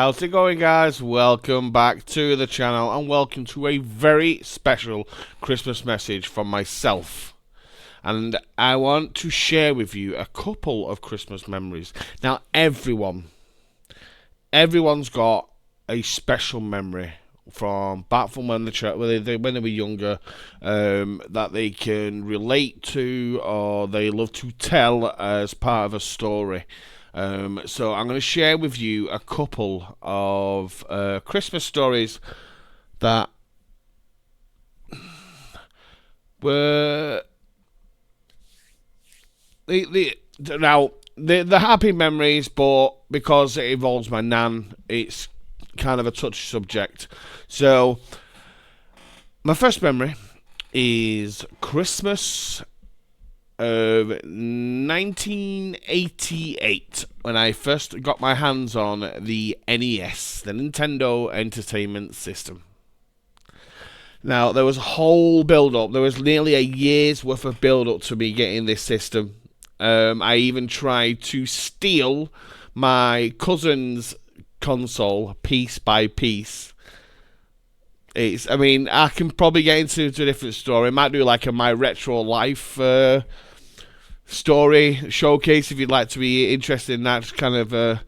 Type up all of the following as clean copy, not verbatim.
How's it going, guys? Welcome back to the channel and welcome to a very special Christmas message from myself. And I want to share with you a couple of Christmas memories. Now, everyone's got a special memory from back from when they were younger, that they can relate to or they love to tell as part of a story. So I'm going to share with you a couple of Christmas stories that were the happy memories, but because it involves my nan, it's kind of a touchy subject. So my first memory is Christmas of 1988, when I first got my hands on the NES, the Nintendo Entertainment System. Now, there was a whole build-up. There was nearly a year's worth of build-up to me getting this system. I even tried to steal my cousin's console piece by piece. I can probably get into a different story. I might do like a My Retro Life story showcase if you'd like to be interested in that. Just kind of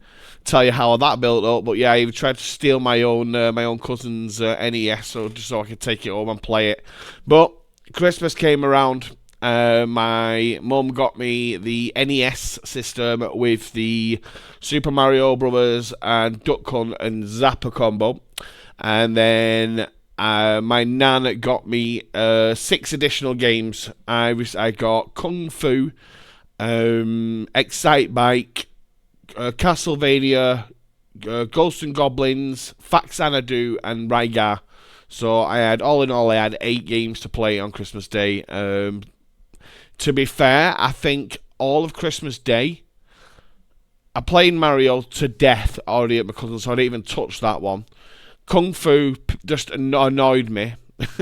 tell you how that built up. But yeah, I even tried to steal my own cousin's NES, just so I could take it home and play it. But Christmas came around. My mum got me the NES system with the Super Mario Brothers and Duck Hunt and Zapper combo, and then my nan got me 6 additional games. I got Kung Fu, Excite Bike, Castlevania, Ghosts and Goblins, Fax Anadu, and Rygar. So all in all, I had 8 games to play on Christmas Day. To be fair, I think all of Christmas Day, I played Mario to death already at my cousin's, so I didn't even touch that one. Kung Fu just annoyed me.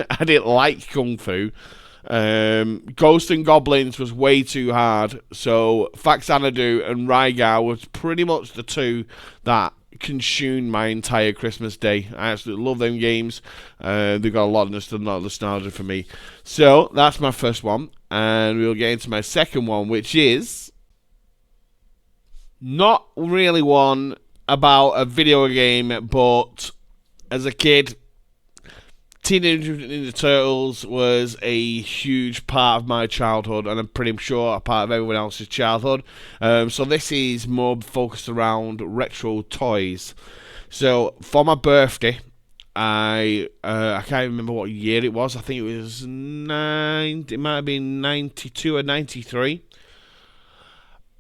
I didn't like Kung Fu. Ghosts and Goblins was way too hard. So Fax Anadu and Rygar was pretty much the 2 that consumed my entire Christmas Day. I absolutely love them games. They've got a lot of nostalgia for me. So that's my first one. And we'll get into my second one, which is not really one about a video game, but as a kid, Teenage Mutant Ninja Turtles was a huge part of my childhood, and I'm pretty sure a part of everyone else's childhood. So this is more focused around retro toys. So for my birthday, I can't remember what year it was. I think it was it might have been 92 or 93.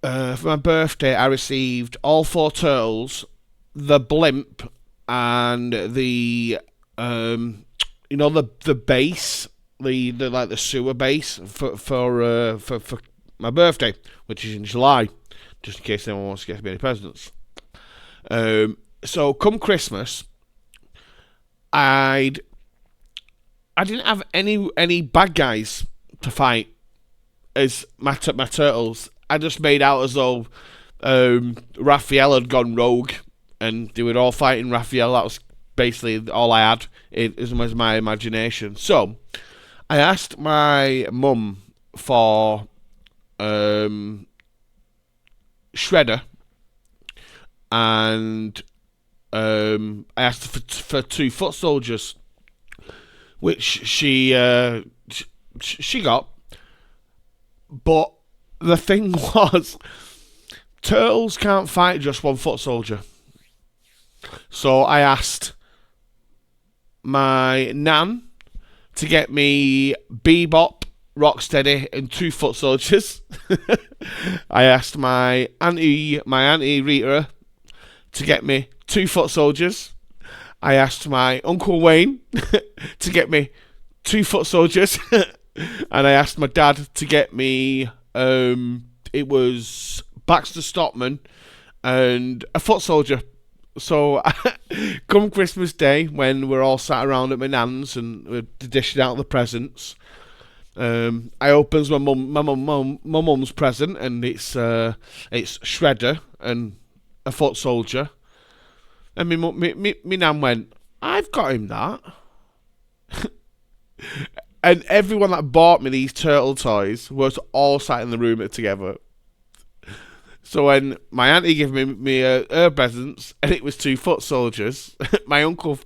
For my birthday, I received all 4 turtles, the blimp, and the the base, the sewer base for my birthday, which is in July, just in case anyone wants to get me any presents. So come Christmas, I didn't have any bad guys to fight as my turtles. I just made out as though Raphael had gone rogue and they were all fighting Raphael. That was basically all I had. It was my imagination. So I asked my mum for Shredder, and I asked for 2 foot soldiers, which she got. But the thing was, turtles can't fight just 1 foot soldier. So I asked my nan to get me Bebop, Rocksteady, and 2 foot soldiers. I asked my auntie Rita to get me 2 foot soldiers. I asked my Uncle Wayne to get me 2 foot soldiers. And I asked my dad to get me it was Baxter Stockman and a foot soldier. So come Christmas Day, when we're all sat around at my nan's and we're dishing out the presents, I opens my mum's present, and it's Shredder and a foot soldier. And me nan went, I've got him that. And everyone that bought me these turtle toys was all sat in the room together. So when my auntie gave me her presents, and it was 2 foot soldiers, my uncle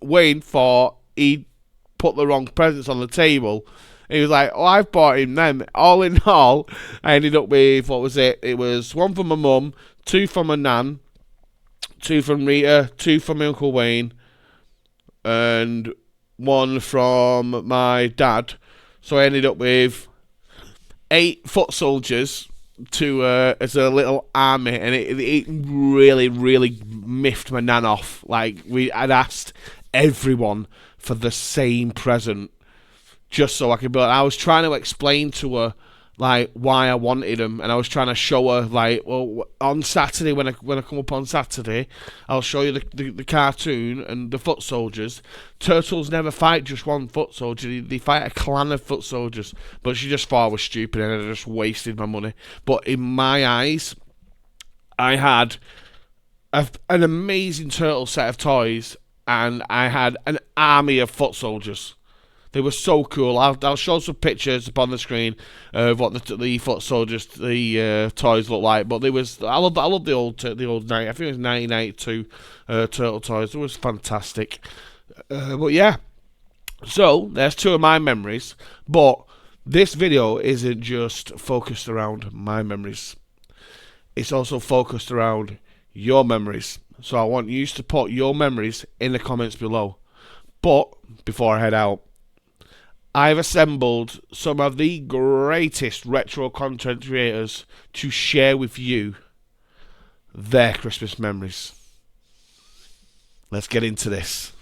Wayne thought he'd put the wrong presents on the table. He was like, oh, I've bought him them. All in all, I ended up with, what was it? It was 1 from my mum, 2 from my nan, 2 from Rita, 2 from my Uncle Wayne, and 1 from my dad. So I ended up with 8 foot soldiers to as a little army, and it really, really miffed my nan off. Like, I'd asked everyone for the same present, just so I could be like, I was trying to explain to her like why I wanted them, and I was trying to show her like, well, on Saturday when I come up on Saturday, I'll show you the cartoon and the foot soldiers. Turtles never fight just one foot soldier; they fight a clan of foot soldiers. But she just thought I was stupid and I just wasted my money. But in my eyes, I had an amazing turtle set of toys, and I had an army of foot soldiers. They were so cool. I'll show some pictures up on the screen of what the foot soldiers, the toys look like. But I love the old night. I think it was 1992 turtle toys. It was fantastic. But yeah, so there's 2 of my memories. But this video isn't just focused around my memories. It's also focused around your memories. So I want you to put your memories in the comments below. But before I head out, I've assembled some of the greatest retro content creators to share with you their Christmas memories. Let's get into this.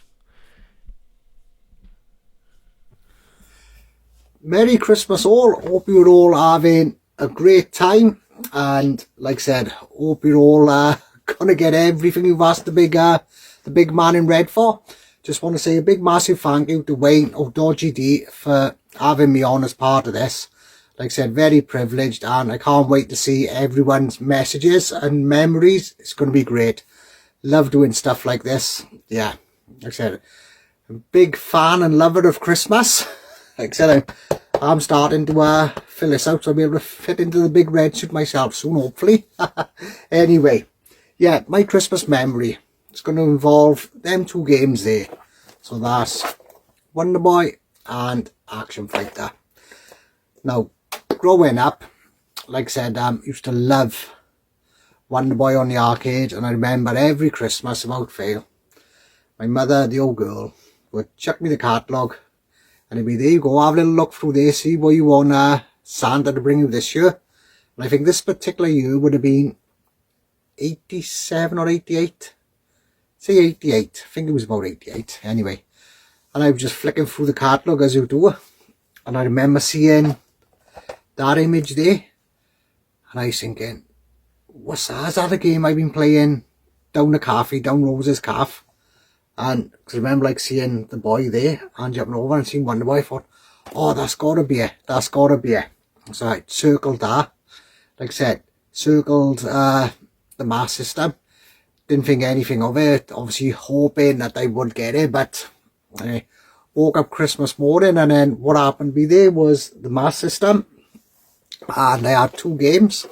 Merry Christmas all. Hope you're all having a great time. And like I said, hope you're all going to get everything you've asked the big man in red for. Just want to say a big massive thank you to Wayne of Dodgy D for having me on as part of this. Like I said, very privileged, and I can't wait to see everyone's messages and memories. It's going to be great. Love doing stuff like this. Yeah, like I said, a big fan and lover of Christmas. Like I said, I'm starting to fill this out so I'll be able to fit into the big red suit myself soon, hopefully. Anyway, yeah, my Christmas memory. It's going to involve them 2 games there. So that's Wonder Boy and Action Fighter. Now, growing up, like I said, used to love Wonder Boy on the arcade, and I remember every Christmas without fail, my mother, the old girl, would chuck me the catalogue, and it'd be, there you go, have a little look through there, see what you want Santa to bring you this year. And I think this particular year would have been 87 or 88. Say 88, I think it was about 88 anyway. And I was just flicking through the catalogue as you do, and I remember seeing that image there, and I was thinking, what's that? Is that a game I've been playing down the cafe, down Rose's Calf? And cause I remember like seeing the boy there and jumping over and seeing Wonder Boy. I thought, oh, that's gotta be it, that's gotta be it. So I circled that, like I said, circled the mass system. Didn't think anything of it, obviously hoping that I would get it, but I woke up Christmas morning, and then what happened to be there was the mass system, and I had 2 games.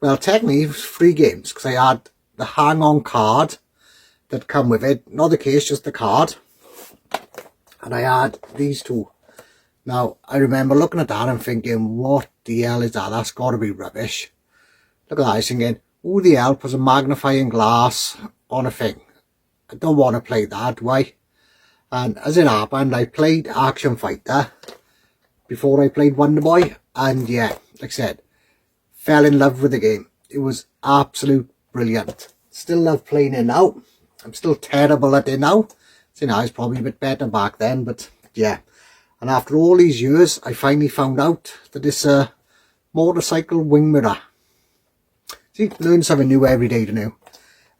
Well, technically it was 3 games, because I had the hang-on card that come with it, not the case, just the card, and I had these 2. Now, I remember looking at that and thinking, what the hell is that? That's got to be rubbish. Look at that, I was thinking, who the hell puts a magnifying glass on a thing? I don't want to play that, do I? And as it happened, I played Action Fighter before I played Wonder Boy. And yeah, like I said, fell in love with the game. It was absolute brilliant. Still love playing it now. I'm still terrible at it now. So, you know, I was probably a bit better back then, but yeah. And after all these years, I finally found out that it's a motorcycle wing mirror. See, learn something new every day to know.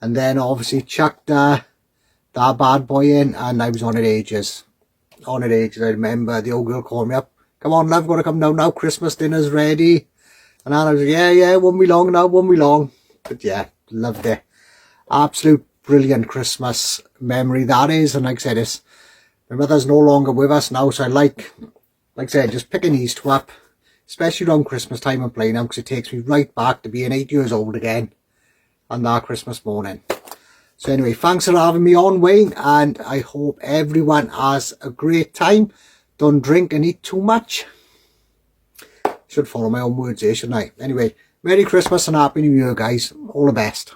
And then obviously chucked that bad boy in, and I was on it ages. On it ages. I remember the old girl called me up. Come on, love, gotta come down now. Christmas dinner's ready. And I was like, yeah, won't be long now, won't be long. But yeah, loved it. Absolute brilliant Christmas memory that is. And like I said, my mother's no longer with us now, so I like I said, just picking these two up, especially around Christmas time and playing them, because it takes me right back to being 8 years old again on that Christmas morning. So anyway, thanks for having me on, Wayne, and I hope everyone has a great time. Don't drink and eat too much. Should follow my own words here, shouldn't I? Anyway, Merry Christmas and Happy New Year, guys. All the best.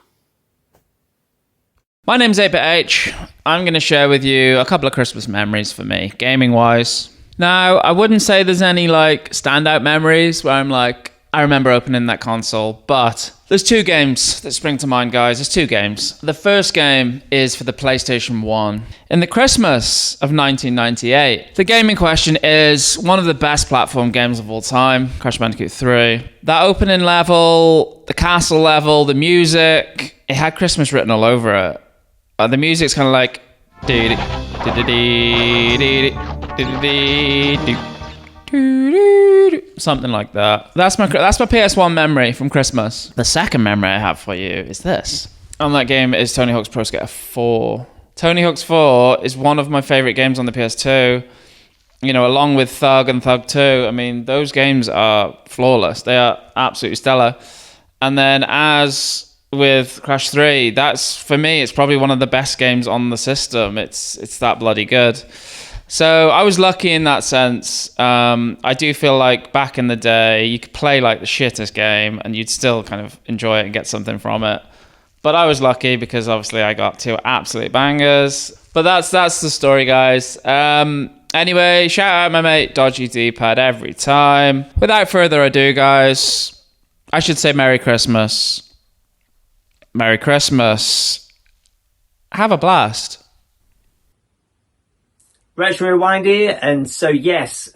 My name's 8BitH. I'm going to share with you a couple of Christmas memories for me, gaming-wise. Now, I wouldn't say there's any, standout memories where I'm I remember opening that console, but there's two games that spring to mind, guys. There's two games. The first game is for the PlayStation 1. In the Christmas of 1998, the game in question is one of the best platform games of all time, Crash Bandicoot 3. That opening level, the castle level, the music, it had Christmas written all over it. The music's kind of like... something like that. That's my PS1 memory from Christmas. The second memory I have for you is this. On that game is Tony Hawk's Pro Skater 4. Tony Hawk's 4 is one of my favorite games on the PS2. You know, along with Thug and Thug 2. I mean, those games are flawless. They are absolutely stellar. And then as with Crash 3, that's, for me, it's probably one of the best games on the system. It's that bloody good. So I was lucky in that sense. I do feel like back in the day, you could play the shittest game and you'd still kind of enjoy it and get something from it. But I was lucky because obviously I got two absolute bangers. But that's the story, guys. Anyway, shout out my mate Dodgy D-pad every time. Without further ado, guys, I should say Merry Christmas. Merry Christmas. Have a blast. Retro Rewind here, and so yes,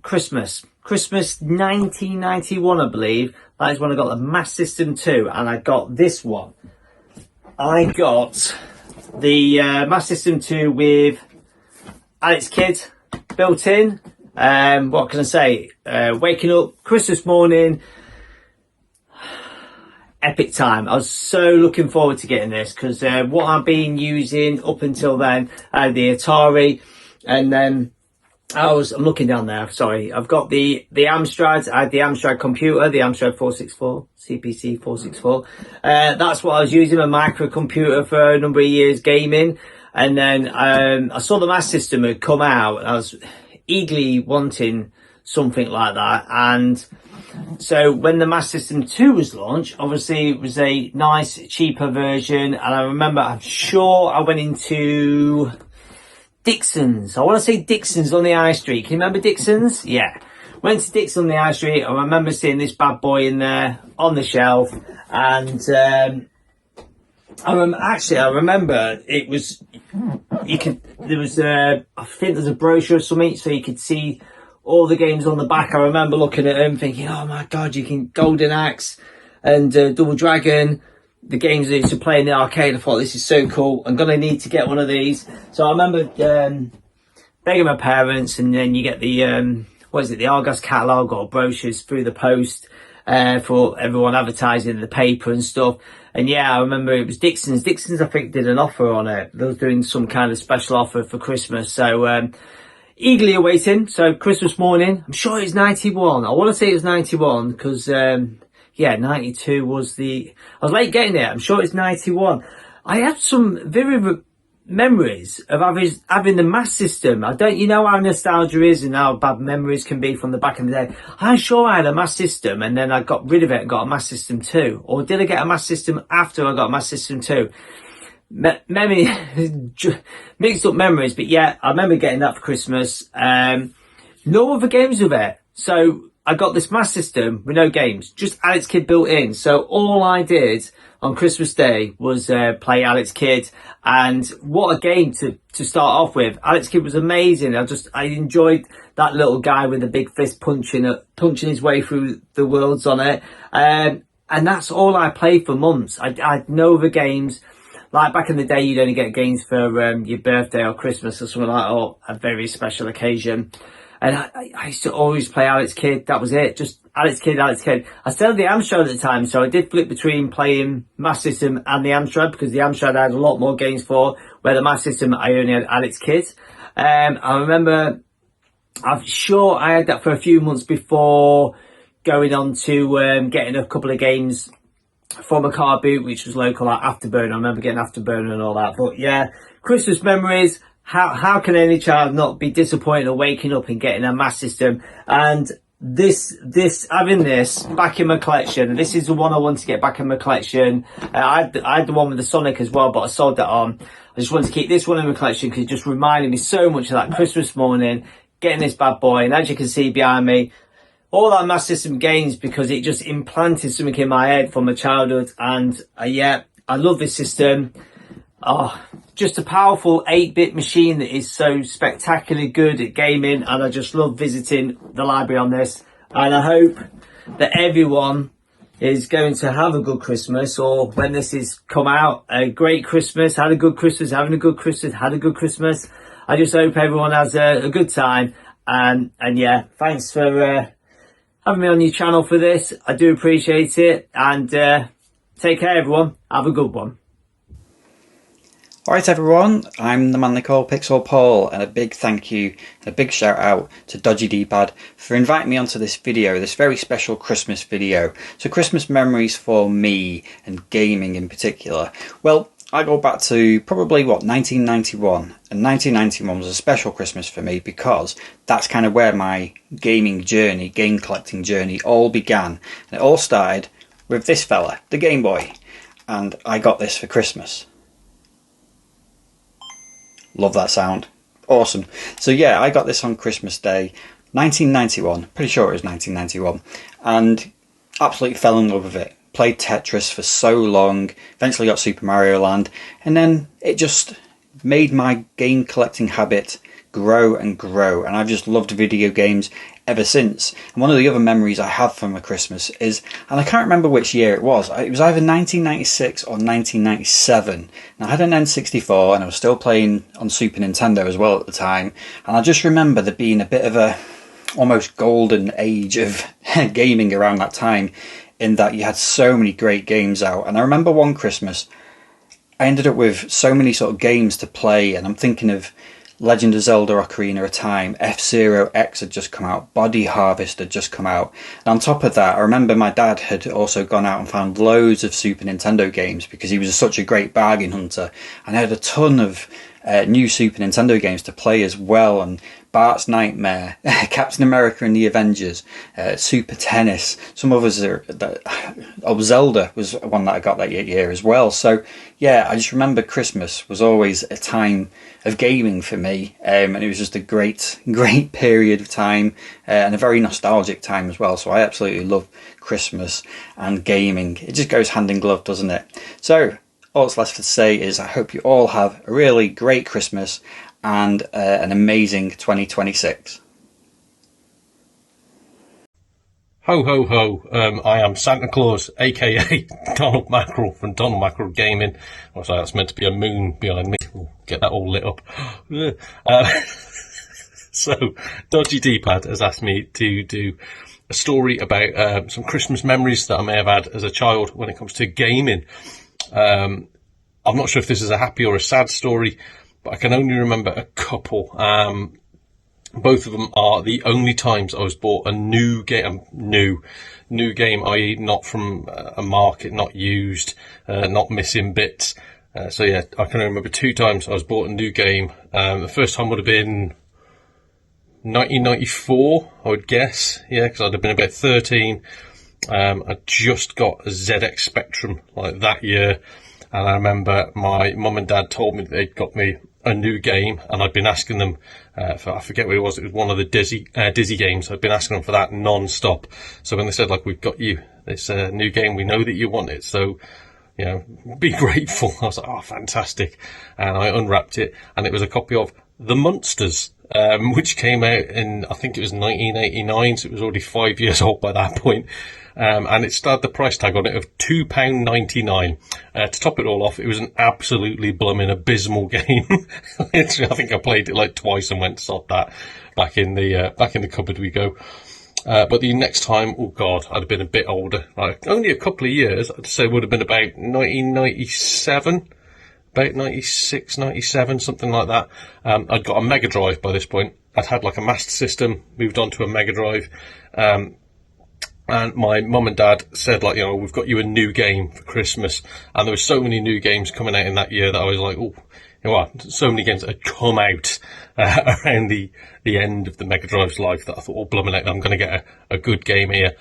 Christmas 1991, I believe. That is when I got the Master System 2, and I got this one. I got the Master System 2 with Alex Kidd built in. What can I say? Waking up Christmas morning, epic time. I was so looking forward to getting this because what I've been using up until then, I had the Atari, and then I'm looking down there, sorry, I've got the Amstrad. I had the Amstrad computer, the Amstrad 464, CPC 464. That's what I was using, a microcomputer for a number of years gaming. And then I saw the Master System had come out, and I was eagerly wanting something like that. And so when the Master System 2 was launched, obviously it was a nice, cheaper version. And I remember, I'm sure I went into Dixon's. I want to say Dixon's on the High Street. Can you remember Dixon's? Yeah. Went to Dixon's on the High Street. I remember seeing this bad boy in there on the shelf. And I remember it was, I think there's a brochure or something, so you could see all the games on the back. I remember looking at them thinking, oh my God, you can Golden Axe and Double Dragon, the games that you used to play in the arcade. I thought, this is so cool. I'm going to need to get one of these. So I remember begging my parents, and then you get the, the Argos catalogue or brochures through the post for everyone advertising in the paper and stuff. And yeah, I remember it was Dixon's. Dixon's, I think, did an offer on it. They were doing some kind of special offer for Christmas. So eagerly awaiting. So Christmas morning, I'm sure it was 91. I want to say it was 91 because, 92 was I was late getting it. I'm sure it's 91. I had some vivid memories of having the Master System. You know how nostalgia is and how bad memories can be from the back in the day. I'm sure I had a Master System and then I got rid of it and got a Master System 2. Or did I get a Master System after I got a Master System 2? Memory, mixed up memories, but yeah, I remember getting that for Christmas. No other games with it. So I got this Master System with no games, just Alex Kidd built in. So all I did on Christmas Day was play Alex Kidd, and what a game to start off with. Alex Kidd was amazing. I enjoyed that little guy with the big fist punching his way through the worlds on it. And that's all I played for months. I had no other games. Like back in the day, you'd only get games for your birthday or Christmas or something like that, or a very special occasion. And I used to always play Alex Kidd. That was it. Just Alex Kidd. I still had the Amstrad at the time, so I did flip between playing Master System and the Amstrad, because the Amstrad I had a lot more games for, where the Master System I only had Alex Kidd. I remember, I'm sure I had that for a few months before going on to getting a couple of games from a car boot, which was local, like Afterburner. I remember getting Afterburner and all that. But yeah, Christmas memories. How can any child not be disappointed or waking up and getting a Master System? And having this back in my collection, and this is the one I want to get back in my collection. I had the one with the Sonic as well, but I sold that on. I just wanted to keep this one in my collection because it just reminded me so much of that Christmas morning, getting this bad boy. And as you can see behind me, all that Master System games, because it just implanted something in my head from my childhood. And yeah, I love this system. Oh, just a powerful 8-bit machine that is so spectacularly good at gaming, and I just love visiting the library on this. And I hope that everyone is going to have a good Christmas, or when this is come out, a great Christmas, had a good Christmas, having a good Christmas, had a good Christmas. I just hope everyone has a good time. And yeah, thanks for having me on your channel for this. I do appreciate it. And take care, everyone. Have a good one. Alright everyone, I'm the man they call Pixel Paul, and a big thank you and a big shout out to Dodgy D-Pad for inviting me onto this video, this very special Christmas video. So Christmas memories for me, and gaming in particular. Well, I go back to probably, 1991, and 1991 was a special Christmas for me because that's kind of where my gaming journey, game collecting journey all began. And it all started with this fella, the Game Boy, and I got this for Christmas. Love that sound. Awesome. So yeah, I got this on Christmas Day, 1991. Pretty sure it was 1991. And absolutely fell in love with it. Played Tetris for so long. Eventually got Super Mario Land. And then it just made my game collecting habit grow and grow. And I've just loved video games ever since. And one of the other memories I have from a Christmas is, and I can't remember which year it was either 1996 or 1997. Now I had an N64 and I was still playing on Super Nintendo as well at the time, and I just remember there being a bit of a almost golden age of gaming around that time, in that you had so many great games out. And I remember one Christmas I ended up with so many sort of games to play, and I'm thinking of Legend of Zelda Ocarina of Time, F-Zero X had just come out, Body Harvest had just come out. And on top of that, I remember my dad had also gone out and found loads of Super Nintendo games because he was such a great bargain hunter. And I had a ton of new Super Nintendo games to play as well, and Bart's Nightmare, Captain America and the Avengers, Super Tennis, some others Zelda was one that I got that year as well. So yeah, I just remember Christmas was always a time of gaming for me, and it was just a great period of time, and a very nostalgic time as well. So I absolutely love Christmas and gaming. It just goes hand in glove, doesn't it? So all that's left to say is I hope you all have a really great Christmas and an amazing 2026. Ho ho ho, I am Santa Claus, aka Donald Mackerel from Donald Mackerel Gaming. Also, that's meant to be a moon behind me. We'll get that all lit up. So, Dodgy D-Pad has asked me to do a story about some Christmas memories that I may have had as a child when it comes to gaming. I'm not sure if this is a happy or a sad story, but I can only remember a couple. Both of them are the only times I was bought a new game, i.e. not from a market, not used, not missing bits. So yeah, I can remember 2 times I was bought a new game. The first time would have been 1994, I would guess. Yeah, because I'd have been about 13. I just got a ZX Spectrum like that year. And I remember my mum and dad told me that they'd got me a new game, and I'd been asking them for, I forget what it was one of the Dizzy games. I'd been asking them for that non-stop. So when they said, like, we've got you this new game, we know that you want it, so, you know, be grateful. I was like, oh, fantastic. And I unwrapped it, and it was a copy of The Munsters, which came out in, I think it was 1989, so it was already 5 years old by that point. And it started the price tag on it of £2.99. To top it all off, it was an absolutely blooming abysmal game. Literally, I think I played it like twice and went, sod that. Back in the cupboard we go. But the next time, oh God, I'd have been a bit older. Like only a couple of years. I'd say would have been about 1997, about 96, 97, something like that. I'd got a Mega Drive by this point. I'd had like a Master System, moved on to a Mega Drive. And my mum and dad said, like, we've got you a new game for Christmas. And there were so many new games coming out in that year that I was like, oh, so many games that had come out around the end of the Mega Drive's life that I thought, blooming heck, I'm going to get a good game here.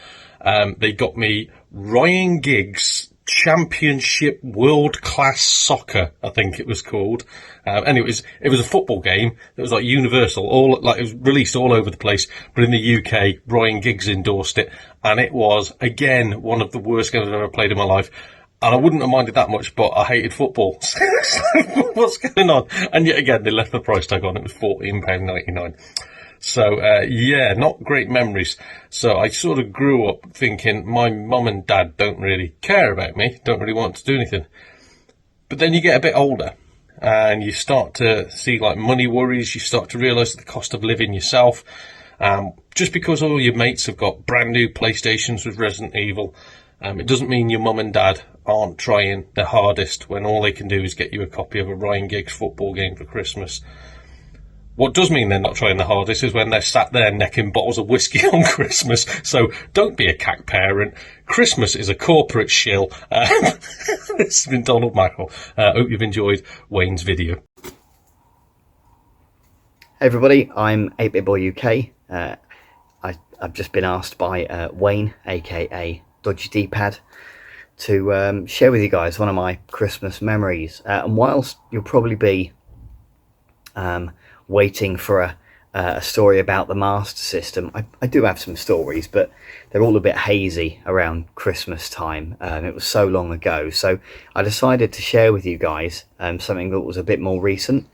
They got me Ryan Giggs Championship World Class Soccer, I think it was called. And it was a football game that was like universal, it was released all over the place. But in the UK, Ryan Giggs endorsed it, and it was again one of the worst games I've ever played in my life. And I wouldn't have minded that much, but I hated football. What's going on? And yet again, they left the price tag on. It was £14.99. So, not great memories. So I sort of grew up thinking my mum and dad don't really care about me, don't really want to do anything. But then you get a bit older and you start to see like money worries. You start to realise the cost of living yourself. Just because all your mates have got brand new PlayStations with Resident Evil, it doesn't mean your mum and dad aren't trying their hardest when all they can do is get you a copy of a Ryan Giggs football game for Christmas. What does mean they're not trying the hardest is when they're sat there necking bottles of whiskey on Christmas. So don't be a cack parent. Christmas is a corporate shill. This has been Donald Mackle. Hope you've enjoyed Wayne's video. Hey everybody, I'm 8-Bit Boy UK. I've just been asked by Wayne, aka Dodgy D-Pad, to share with you guys one of my Christmas memories. And whilst you'll probably be waiting for a story about the Master System, I do have some stories, but they're all a bit hazy around Christmas time. It was so long ago, so I decided to share with you guys something that was a bit more recent.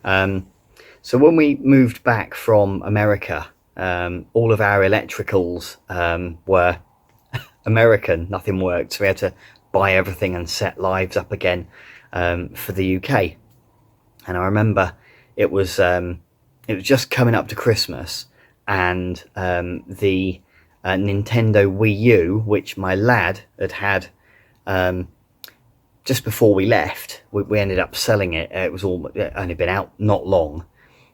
So when we moved back from America, all of our electricals were American, nothing worked, so we had to buy everything and set lives up again for the UK. And I remember it was just coming up to Christmas, and the Nintendo Wii U, which my lad had just before we left, we ended up selling it. It was only been out not long,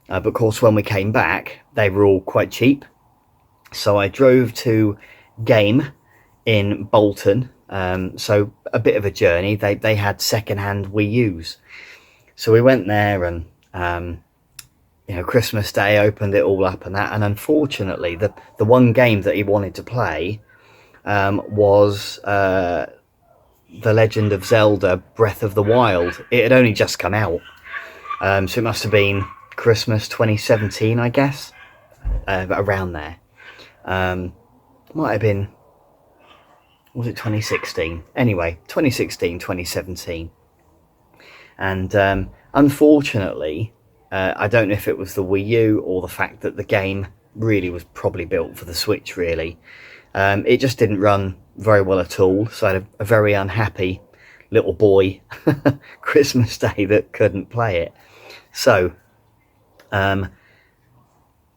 but of course when we came back they were all quite cheap. So I drove to Game in Bolton, so a bit of a journey. They had second-hand Wii U's, so we went there, and Christmas Day opened it all up and that, and unfortunately the one game that he wanted to play was The Legend of Zelda Breath of the Wild. It had only just come out, so it must have been Christmas 2017, I guess, around there. Might have been, was it 2016? Anyway, 2016, 2017. And unfortunately, I don't know if it was the Wii U or the fact that the game really was probably built for the Switch, really. It just didn't run very well at all, so I had a very unhappy little boy Christmas Day that couldn't play it. So,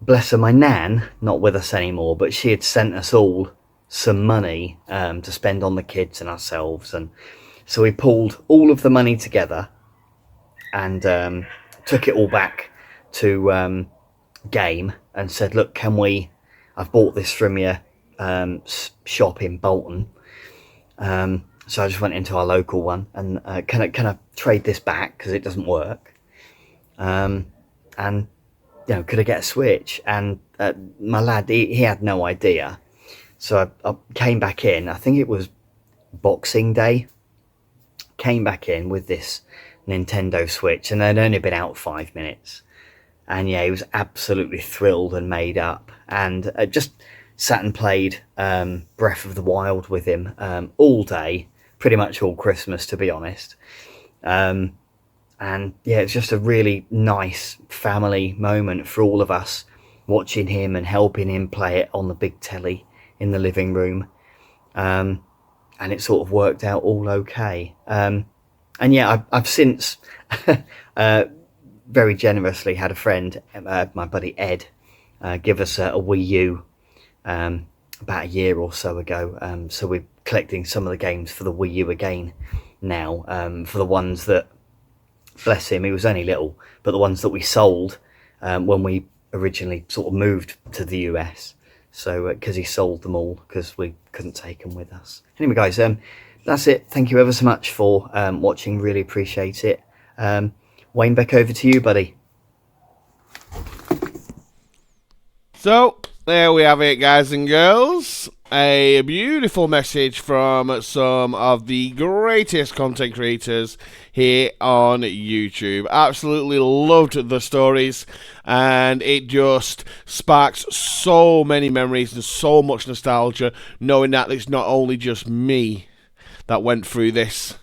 bless her, my nan, not with us anymore, but she had sent us all some money to spend on the kids and ourselves, and so we pulled all of the money together and took it all back to Game and said, look, I've bought this from your shop in Bolton, so I just went into our local one and can I trade this back because it doesn't work, and could I get a Switch? And my lad, he had no idea, so I came back in, I think it was Boxing Day, came back in with this Nintendo Switch, and they'd only been out 5 minutes, and he was absolutely thrilled and made up, and just sat and played Breath of the Wild with him all day, pretty much all Christmas, to be honest. And it's just a really nice family moment for all of us, watching him and helping him play it on the big telly in the living room, and it sort of worked out all okay. And yeah, I've since very generously had a friend, my buddy Ed, give us a Wii U about a year or so ago. So we're collecting some of the games for the Wii U again now, for the ones that, bless him, he was only little, but the ones that we sold when we originally sort of moved to the US. So because he sold them all because we couldn't take them with us. Anyway, guys, that's it. Thank you ever so much for watching. Really appreciate it. Wayne, back over to you, buddy. So, there we have it, guys and girls. A beautiful message from some of the greatest content creators here on YouTube. Absolutely loved the stories, and it just sparks so many memories and so much nostalgia, knowing that it's not only just me that went through this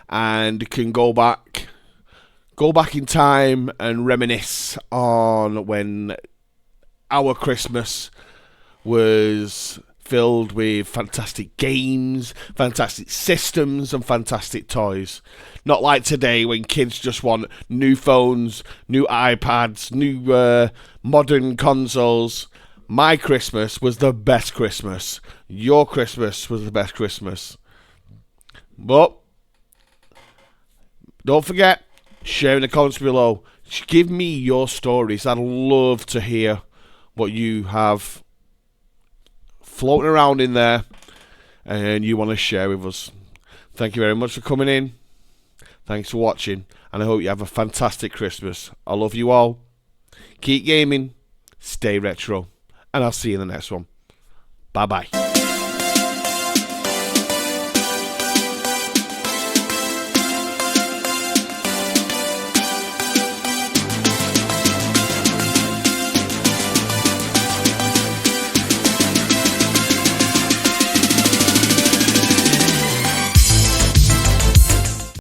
and can go back in time and reminisce on when our Christmas was filled with fantastic games, fantastic systems, and fantastic toys. Not like today when kids just want new phones, new iPads, new modern consoles. My Christmas was the best Christmas. Your Christmas was the best Christmas. But don't forget, share in the comments below. Give me your stories. I'd love to hear what you have floating around in there and you want to share with us. Thank you very much for coming in. Thanks for watching, and I hope you have a fantastic Christmas. I love you all. Keep gaming, stay retro, and I'll see you in the next one. Bye bye.